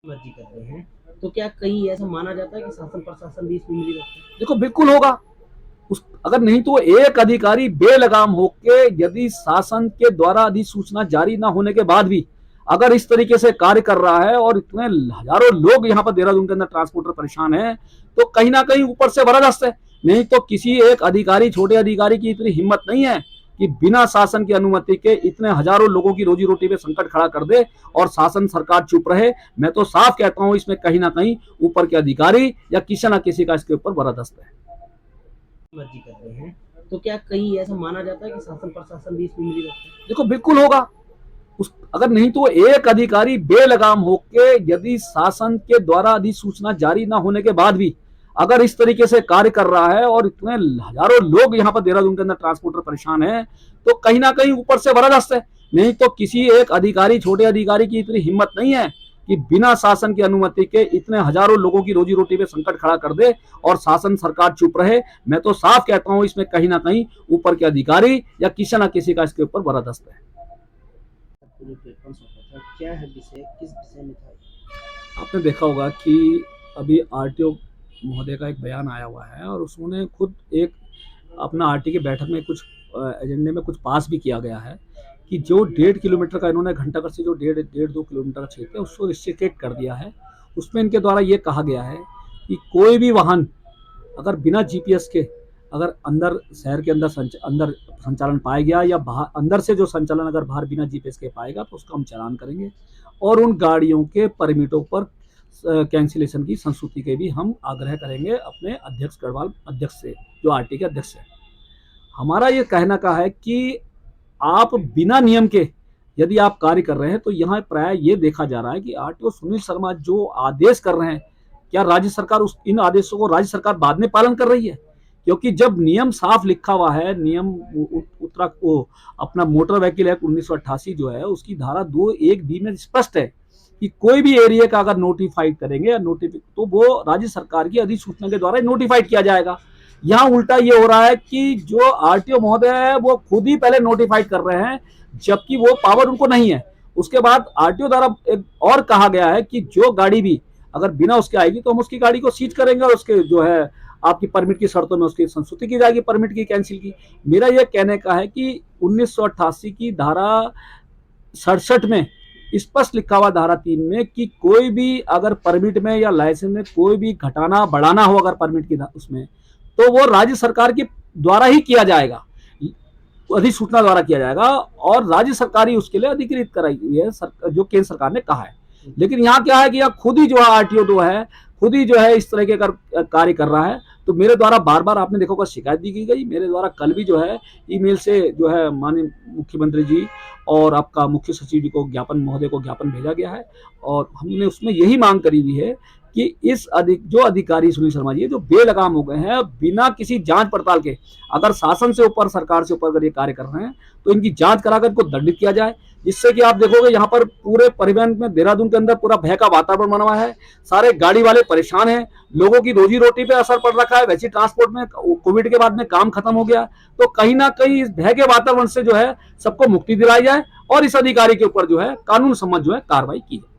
मर्जी कर रहे हैं, तो क्या कहीं ऐसा माना जाता है कि शासन प्रशासन भी इसमें मिली रहता है? देखो बिल्कुल होगा। अगर नहीं तो एक अधिकारी बेलगाम होके यदि शासन के द्वारा अधिसूचना जारी ना होने के बाद भी अगर इस तरीके से कार्य कर रहा है और इतने हजारों लोग यहाँ पर देहरादून के अंदर ट्रांसपोर्टर परेशान है, तो कहीं ना कहीं ऊपर से बर्दाश्त है। नहीं तो किसी एक अधिकारी, छोटे अधिकारी की इतनी हिम्मत नहीं है कि बिना शासन की अनुमति के इतने हजारों लोगों की रोजी रोटी पे संकट खड़ा कर दे और शासन सरकार चुप रहे। मैं तो साफ कहता हूं इसमें कहीं ना कहीं ऊपर के अधिकारी या किसी ना किसी का इसके ऊपर बर्दाश्त है। मर्जी कर रहे हैं, तो क्या कहीं ऐसा माना जाता है कि शासन प्रशासन भी इसमें मिली रहता है? देखो बिल्कुल होगा। अगर नहीं तो एक अधिकारी बेलगाम होके यदि शासन के द्वारा अधिसूचना जारी ना होने के बाद भी अगर इस तरीके से कार्य कर रहा है और इतने हजारों लोग यहाँ पर देहरादून के अंदर ट्रांसपोर्टर परेशान है, तो कहीं ना कहीं ऊपर से बर्दाश्त है। नहीं तो किसी एक अधिकारी, छोटे अधिकारी की इतनी हिम्मत नहीं है कि बिना शासन की अनुमति के इतने हजारों लोगों की रोजी रोटी पे संकट खड़ा कर दे और शासन सरकार चुप रहे। मैं तो साफ कहता हूं इसमें कहीं ना कहीं ऊपर के अधिकारी या किसी ना किसी का इसके ऊपर बर्दाश्त है। पूरे प्लेटफॉर्म सौंपा था, क्या है विषय, किस विषय में था? आपने देखा होगा कि अभी आरटीओ महोदय का एक बयान आया हुआ है और उसने खुद एक अपना आरटी की बैठक में कुछ एजेंडे में कुछ पास भी किया गया है कि जो 1.5 किलोमीटर का इन्होंने घंटाघर से जो 1.5-2 किलोमीटर का क्षेत्र है उसको रिस्ट्रिक्टेड कर दिया है। उसमें इनके द्वारा ये कहा गया है कि कोई भी वाहन अगर बिना जीपीएस के अगर अंदर शहर के अंदर संचालन पाया गया या बाहर अंदर से जो संचालन अगर बाहर बिना जीपीएस के पाएगा तो उसका हम चालान करेंगे और उन गाड़ियों के परमिटों पर कैंसिलेशन की संस्तुति के भी हम आग्रह करेंगे अपने अध्यक्ष गढ़वाल अध्यक्ष से, जो आरटी के अध्यक्ष है। हमारा ये कहना का है कि आप बिना नियम के यदि आप कार्य कर रहे हैं तो यहाँ प्राय ये देखा जा रहा है कि आरटीओ सुनील शर्मा जो आदेश कर रहे हैं, क्या राज्य सरकार इन आदेशों को राज्य सरकार बाद में पालन कर रही है? क्योंकि जब नियम साफ लिखा हुआ है, नियम उत्तरा को अपना मोटर व्हीकल एक्ट 1988 जो है उसकी धारा 2(1)(b) में स्पष्ट है कि कोई भी एरिया का अगर नोटिफाइड करेंगे या तो वो राज्य सरकार की अधिसूचना के द्वारा नोटिफाइड किया जाएगा। यहाँ उल्टा ये हो रहा है कि जो आरटीओ महोदय है वो खुद ही पहले नोटिफाइड कर रहे हैं जबकि वो पावर उनको नहीं है। उसके बाद आरटीओ द्वारा एक और कहा गया है कि जो गाड़ी भी अगर बिना उसके आएगी तो हम उसकी गाड़ी को सीज करेंगे और उसके जो है आपकी परमिट की शर्तों में उसकी संस्तुति की जाएगी, परमिट की कैंसिल की। मेरा यह कहने का है कि 1988 की धारा 67 में स्पष्ट लिखा हुआ धारा 3 में कि कोई भी अगर परमिट में या लाइसेंस में कोई भी घटाना बढ़ाना हो अगर परमिट की उसमें तो वो राज्य सरकार के द्वारा ही किया जाएगा, अधिसूचना द्वारा किया जाएगा और राज्य सरकार ही उसके लिए अधिकृत कराई हुई है जो केंद्र सरकार ने कहा है। लेकिन यहाँ क्या है कि यहाँ खुद ही जो है आरटीओ जो है खुद ही जो है इस तरह के कार्य कर रहा है। तो मेरे द्वारा बार बार आपने देखा होगा शिकायत भी की गई, मेरे द्वारा कल भी जो है ईमेल से जो है माननीय मुख्यमंत्री जी और आपका मुख्य सचिव जी को ज्ञापन महोदय को ज्ञापन भेजा गया है और हमने उसमें यही मांग करी हुई है कि इस जो अधिकारी सुनील शर्मा जी जो बेलगाम हो गए हैं बिना किसी जांच पड़ताल के अगर शासन से ऊपर, सरकार से ऊपर अगर ये कार्य कर रहे हैं तो इनकी जांच कराकर इनको दंडित किया जाए, जिससे कि आप देखोगे यहाँ पर पूरे परिवहन में देहरादून के अंदर पूरा भय का वातावरण बना हुआ है। सारे गाड़ी वाले परेशान हैं, लोगों की रोजी रोटी पे असर पड़ रखा है। वैसे ट्रांसपोर्ट में कोविड के बाद में काम खत्म हो गया, तो कहीं ना कहीं इस भय के वातावरण से जो है सबको मुक्ति दिलाई जाए और इस अधिकारी के ऊपर जो है कानून सम्मत जो है कार्रवाई की जाए।